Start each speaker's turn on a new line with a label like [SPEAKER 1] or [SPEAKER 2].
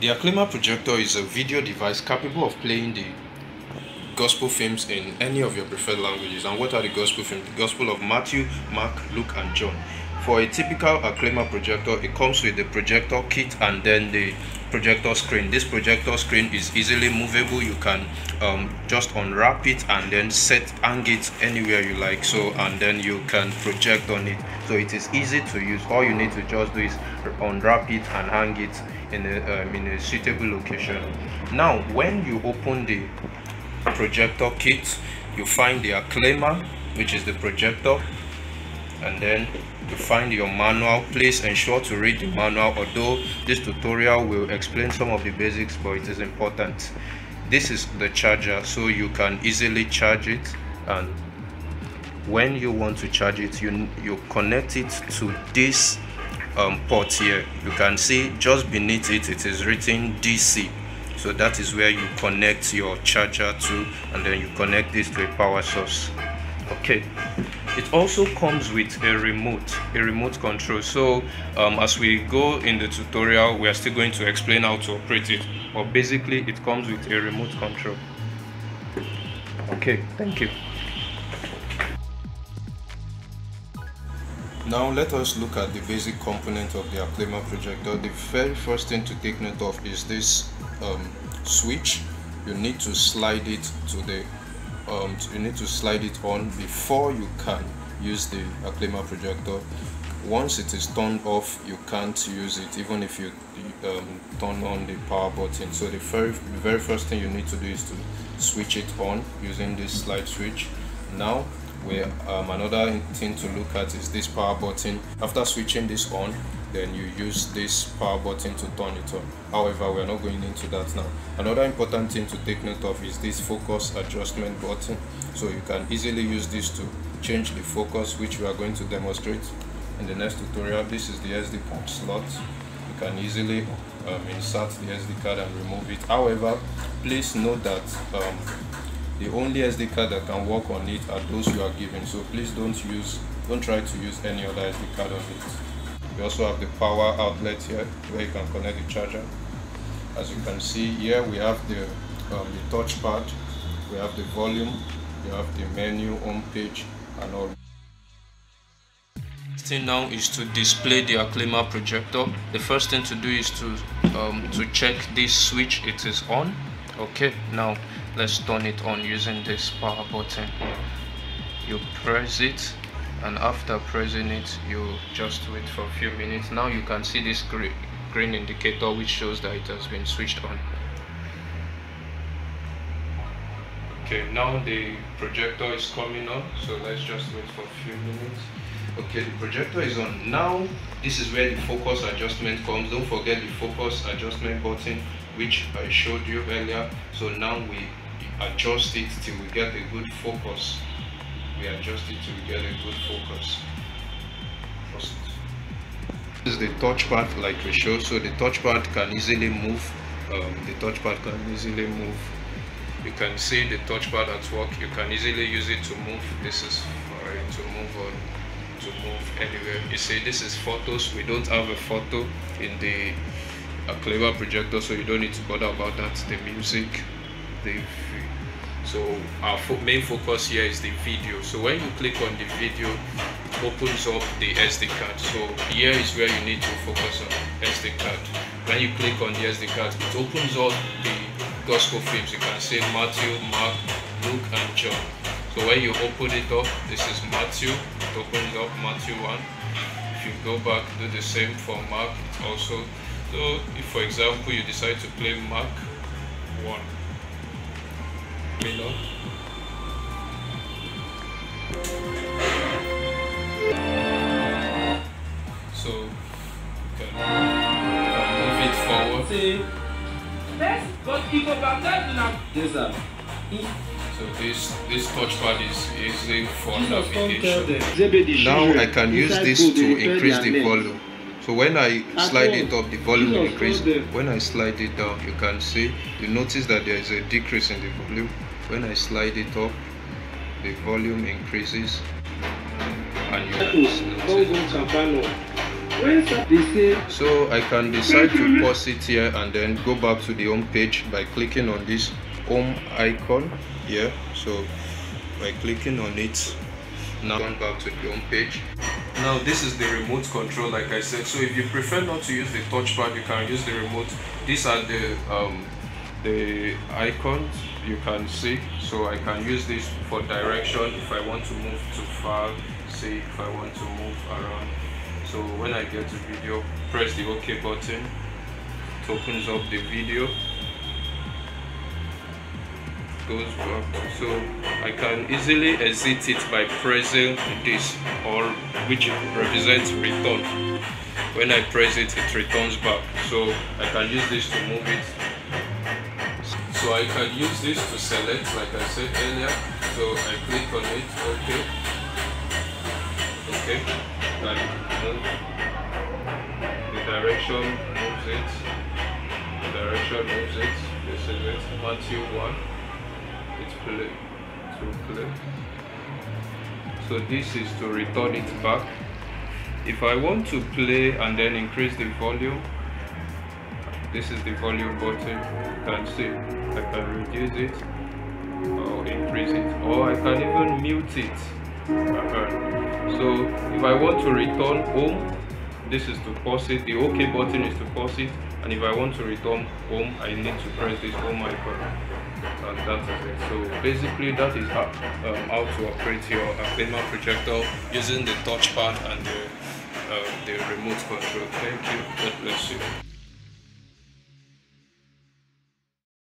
[SPEAKER 1] The Acclaimer projector is a video device capable of playing the gospel films in any of your preferred languages. And what are the gospel films? The Gospel of Matthew, Mark, Luke, and John. For a typical Acclaimer projector, it comes with the projector kit and then the projector screen. This projector screen is easily movable. You can just unwrap it and then hang it anywhere you like, so, and then you can project on it. So it is easy to use. All you need to just do is unwrap it and hang it in a suitable location. Now when you open the projector kit, you find the Acclaimer, which is the projector, and then you find your manual. Please ensure to read the manual, although this tutorial will explain some of the basics, but it is important. This is the charger, so you can easily charge it, and when you want to charge it, you connect it to this port here. You can see just beneath it, it is written DC. So that is where you connect your charger to, and then you connect this to a power source. Okay, it also comes with a remote control. So as we go in the tutorial, we are still going to explain how to operate it, but basically it comes with a remote control. Okay, thank you. Now let us look at the basic component of the Acclaimer projector. The very first thing to take note of is this switch. You need to slide it to the on before you can use the Acclaimer projector. Once it is turned off, you can't use it even if you turn on the power button. So the very first thing you need to do is to switch it on using this slide switch. Now another thing to look at is this power button. After switching this on, then you use this power button to turn it on. However, we are not going into that now. Another important thing to take note of is this focus adjustment button. So you can easily use this to change the focus, which we are going to demonstrate in the next tutorial. This is the SD card slot. You can easily insert the SD card and remove it. However, please note that the only SD card that can work on it are those you are given. So please don't try to use any other SD card on it. We also have the power outlet here where you can connect the charger. As you can see here, we have the touchpad, we have the volume, we have the menu, home page, and all. The thing now is to display the Acclaimer projector. The first thing to do is to check this switch, it is on. Okay, now let's turn it on using this power button. You press it, and after pressing it, you just wait for a few minutes. Now you can see this green indicator which shows that it has been switched on. Okay, now the projector is coming on, so let's just wait for a few minutes. Okay, the projector is on. Now this is where the focus adjustment comes. Don't forget the focus adjustment button which I showed you earlier. So now we adjust it till we get a good focus. We adjust it till we get a good focus. This is the touchpad like we showed. So the touchpad can easily move. You can see the touchpad at work. You can easily use it to move. This is for it to move on, to move anywhere. You see, this is photos. We don't have a photo in the Acclaimer projector, so you don't need to bother about that. The music, so our main focus here is the video. So when you click on the video, it opens up the SD card. So here is where you need to focus on SD card. When you click on the SD card, it opens up the gospel films. You can say Matthew, Mark, Luke, and John. So when you open it up, this is Matthew. It opens up Matthew 1. If you go back, do the same for Mark. It also. So if, for example, you decide to play Mark 1. So you can move it forward. So this touchpad is easy for navigation. Now I can use this to increase the volume. So when I slide it up, the volume will increase. When I slide it down, you notice that there is a decrease in the volume. When I slide it up, the volume increases, and you notice So I can decide to pause it here and then go back to the home page by clicking on this home icon here. So by clicking on it, now going back to the home page. Now this is the remote control, like I said. So if you prefer not to use the touchpad, you can use the remote. These are the icons you can see. So I can use this for direction if I want to move too far, say if I want to move around. So when I get to video, press the OK button. It opens up the video, goes back. So I can easily exit it by pressing this, or which represents return. When I press it, it returns back. So I can use this to move it. So I can use this to select, like I said earlier. So I click on it, okay, and move. The direction moves it. The direction moves it. This is it. Matthew 1. It's play. To play. So this is to return it back. If I want to play and then increase the volume, this is the volume button. You can see I can reduce it or increase it, or I can even mute it. So if I want to return home, this is to pause it. The OK button is to pause it, and if I want to return home, I need to press this home icon, and that is it. So basically that is how to operate your Afema projector using the touchpad and the remote control. Thank you. God bless you.